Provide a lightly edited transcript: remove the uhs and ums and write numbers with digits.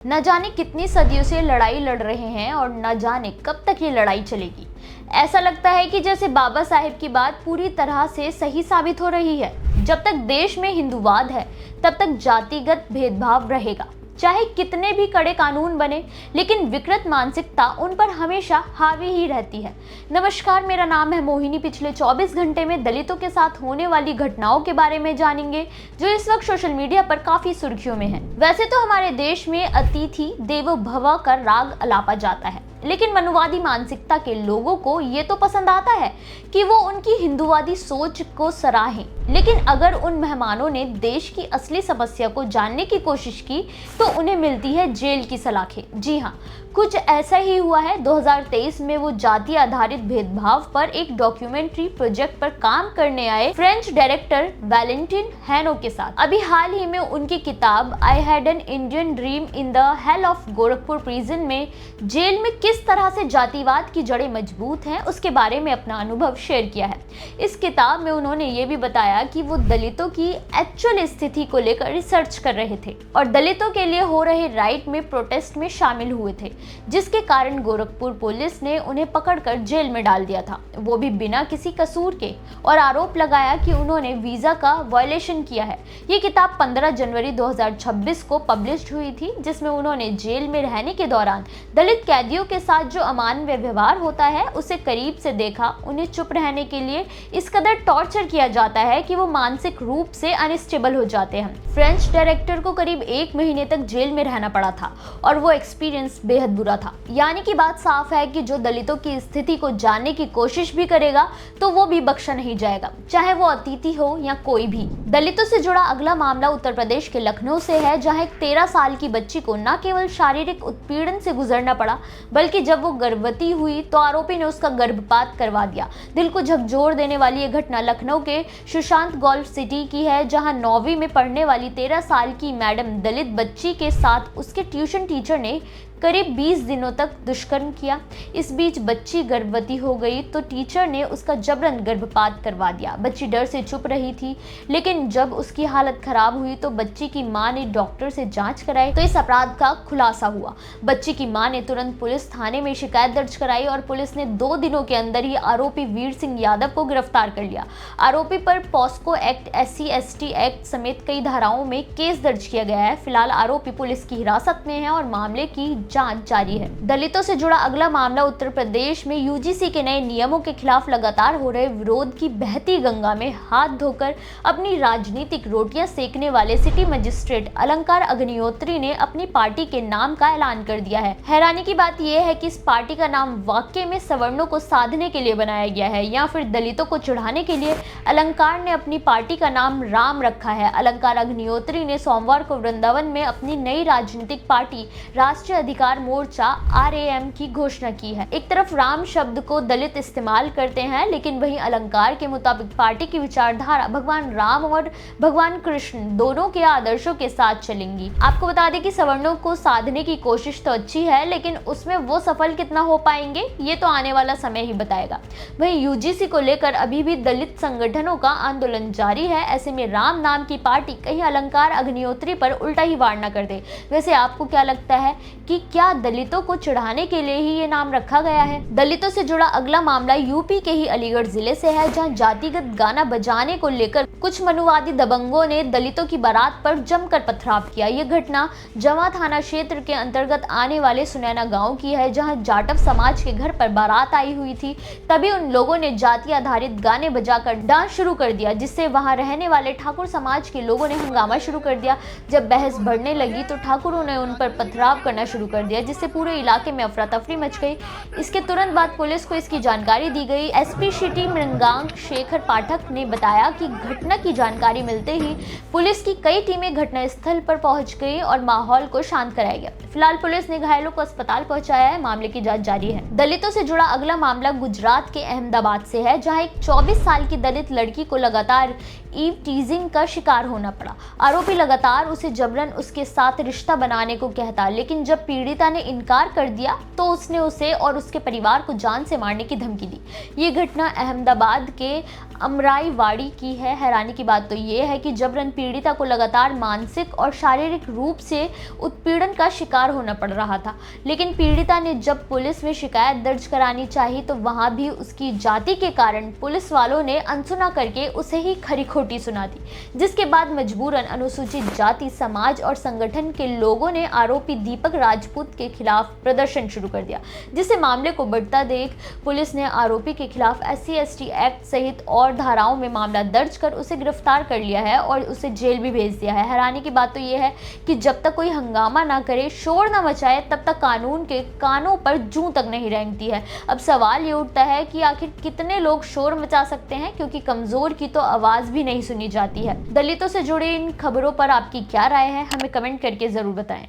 न जाने कितनी सदियों से लड़ाई लड़ रहे हैं और न जाने कब तक ये लड़ाई चलेगी। ऐसा लगता है कि जैसे बाबा साहेब की बात पूरी तरह से सही साबित हो रही है। जब तक देश में हिंदूवाद है तब तक जातिगत भेदभाव रहेगा, चाहे कितने भी कड़े कानून बने, लेकिन विकृत मानसिकता उन पर हमेशा हावी ही रहती है। नमस्कार, मेरा नाम है मोहिनी। पिछले 24 घंटे में दलितों के साथ होने वाली घटनाओं के बारे में जानेंगे जो इस वक्त सोशल मीडिया पर काफी सुर्खियों में है। वैसे तो हमारे देश में अतिथि देवो भव का राग अलापा जाता है, लेकिन मनुवादी मानसिकता के लोगों को ये तो पसंद आता है कि वो उनकी हिंदूवादी सोच को सराहें। लेकिन अगर उन मेहमानों ने देश की असली समस्या को जानने की कोशिश की तो उन्हें मिलती है जेल की सलाखें। जी हाँ, कुछ ऐसा ही हुआ है। 2023 में वो जाति आधारित भेदभाव पर एक डॉक्यूमेंट्री प्रोजेक्ट पर काम करने आए फ्रेंच डायरेक्टर वैलेंटिन हैनो के साथ। अभी हाल ही में उनकी किताब I had an Indian dream in the hell of Gorakhpur prison में जेल में किस तरह से जातिवाद की जड़ें मजबूत हैं उसके बारे में अपना अनुभव शेयर किया है। इस किताब में उन्होंने ये भी बताया कि वो दलितों की एक्चुअल स्थिति को लेकर रिसर्च कर रहे थे और दलितों के लिए हो रहे राइट में प्रोटेस्ट में शामिल हुए थे, जिसके कारण गोरखपुर पुलिस ने उन्हें पकड़कर जेल में डाल दिया था, वो भी बिना किसी कसूर के, और आरोप लगाया कि उन्होंने वीजा का वायलेशन किया है। ये किताब 15 जनवरी 2026 को पब्लिश हुई थी, जिसमें उन्होंने जेल में रहने के दौरान दलित कैदियों के साथ जो अमानवीय व्यवहार होता है उसे करीब से देखा। उन्हें चुप रहने के लिए इस कदर टॉर्चर किया जाता है कि वो मानसिक रूप से अनस्टेबल हो जाते हैं। फ्रेंच डायरेक्टर को करीब 1 महीने तक जेल में रहना पड़ा था और वो एक्सपीरियंस बेहद बुरा था। यानी कि बात साफ है कि जो दलितों की स्थिति को जानने की कोशिश भी करेगा तो वो भी बख्शा नहीं जाएगा, चाहे वो अतिथि हो या कोई भी। दलितों से जुड़ा अगला मामला उत्तर प्रदेश के लखनऊ से है, जहां एक 13 साल की बच्ची को न केवल शारीरिक उत्पीड़न से गुजरना पड़ा, बल्कि जब वो गर्भवती हुई तो आरोपी ने उसका गर्भपात करवा दिया। दिल को झकझोर देने वाली ये घटना लखनऊ के सुशांत गोल्फ सिटी की है, जहां 9वीं में पढ़ने वाली 13 साल की मैडम दलित बच्ची के साथ उसके ट्यूशन टीचर ने करीब 20 दिनों तक दुष्कर्म किया। इस बीच बच्ची गर्भवती हो गई तो टीचर ने उसका जबरन गर्भपात करवा दिया। बच्ची डर से चुप रही थी, लेकिन जब उसकी हालत खराब हुई तो बच्ची की मां ने डॉक्टर से जांच कराई तो इस अपराध का खुलासा हुआ। बच्ची की मां ने तुरंत पुलिस थाने में शिकायत दर्ज कराई और पुलिस ने 2 दिनों के अंदर ही आरोपी वीर सिंह यादव को गिरफ्तार कर लिया। आरोपी पर पॉस्को एक्ट, SC/ST एक्ट समेत कई धाराओं में केस दर्ज किया गया है। फिलहाल आरोपी पुलिस की हिरासत में है और मामले की जांच जारी है। दलितों से जुड़ा अगला मामला उत्तर प्रदेश में UGC के नए नियमों के खिलाफ लगातार हो रहे विरोध की बहती गंगा में हाथ धोकर अपनी राजनीतिक रोटियां सेकने वाले सिटी मजिस्ट्रेट अलंकार अग्निहोत्री ने अपनी पार्टी के नाम का ऐलान कर दिया है। हैरानी की बात यह है कि इस पार्टी का नाम वाकई में सवर्णों को साधने के लिए बनाया गया है या फिर दलितों को चिढ़ाने के लिए। अलंकार ने अपनी पार्टी का नाम राम रखा है। अलंकार अग्निहोत्री ने सोमवार को वृंदावन में अपनी नई राजनीतिक पार्टी राष्ट्रीय अधिकार मोर्चा RAM की घोषणा की है। एक तरफ राम शब्द को दलित इस्तेमाल करते हैं, लेकिन वहीं अलंकार के मुताबिक पार्टी की विचारधारा भगवान राम और भगवान कृष्ण दोनों के आदर्शों के साथ चलेंगी। आपको बता दें कि सवर्णों को साधने की कोशिश तो अच्छी है, लेकिन उसमें वो सफल कितना हो पाएंगे ये तो आने वाला समय ही बताएगा। वहीं UGC को लेकर अभी भी दलित संगठनों का आंदोलन जारी है। ऐसे में राम नाम की पार्टी कहीं अलंकार अग्निहोत्री पर उल्टा ही वार न कर दे। वैसे आपको क्या लगता है कि क्या दलितों को चिढ़ाने के लिए ही ये नाम रखा गया है? दलितों से जुड़ा अगला मामला यूपी के ही अलीगढ़ जिले से है, जहां जातिगत गाना बजाने को लेकर कुछ मनुवादी दबंगों ने दलितों की बारात पर जमकर पथराव किया। ये घटना जमा थाना क्षेत्र के अंतर्गत आने वाले सुनैना गांव की है, जहां जाटव समाज के घर पर बारात आई हुई थी। तभी उन लोगों ने जाति आधारित गाने बजाकर डांस शुरू कर दिया, जिससे वहां रहने वाले ठाकुर समाज के लोगों ने हंगामा शुरू कर दिया। जब बहस बढ़ने लगी तो ठाकुरों ने उन पर पथराव करना शुरू कर दिया, जिससे पूरे इलाके में अफरा तफरी मच गई। इसके तुरंत बाद पुलिस को इसकी जानकारी दी गई। SP सिटी मृगांक शेखर पाठक ने बताया कि घटना की जानकारी मिलते ही पुलिस की कई टीमें घटनास्थल पर पहुंच गई और माहौल को शांत कराया गया। फिलहाल पुलिस ने घायलों को अस्पताल पहुंचाया है। मामले की जांच जारी है। दलितों से जुड़ा अगला मामला गुजरात के अहमदाबाद से है, जहां एक 24 साल की दलित लड़की को लगातार ईव टीजिंग का शिकार होना पड़ा। आरोपी लगातार उसे जबरन उसके साथ रिश्ता बनाने को कहता, लेकिन जब पीड़िता ने इनकार कर दिया तो उसने उसे और उसके परिवार को जान से मारने की धमकी दी। ये घटना अहमदाबाद के अमराईवाड़ी की है। हैरानी की बात तो ये है कि जबरन पीड़िता को लगातार मानसिक और शारीरिक रूप से उत्पीड़न का शिकार होना पड़ रहा था, लेकिन पीड़िता ने जब पुलिस में शिकायत दर्ज करानी चाहिए तो वहां भी उसकी जाति के कारण पुलिस वालों ने अनसुना करके उसे ही खरी खोटी सुना दी, जिसके बाद मजबूरन अनुसूचित जाति समाज और संगठन के लोगों ने आरोपी दीपक राजपूत के खिलाफ प्रदर्शन शुरू कर दिया, जिससे मामले को बढ़ता देख पुलिस ने आरोपी के खिलाफ SC/ST एक्ट सहित और धाराओं में मामला दर्ज कर उसे गिरफ्तार कर लिया है और उसे जेल भी भेज दिया है। हैरानी की बात तो यह है कि जब तक कोई हंगामा ना करे, शोर ना मचाए, तब तक कानून के कानों पर जूं तक नहीं रेंगती है। अब सवाल ये उठता है कि आखिर कितने लोग शोर मचा सकते हैं, क्योंकि कमजोर की तो आवाज भी नहीं सुनी जाती है। दलितों से जुड़े इन खबरों पर आपकी क्या राय है, हमें कमेंट करके जरूर बताएं।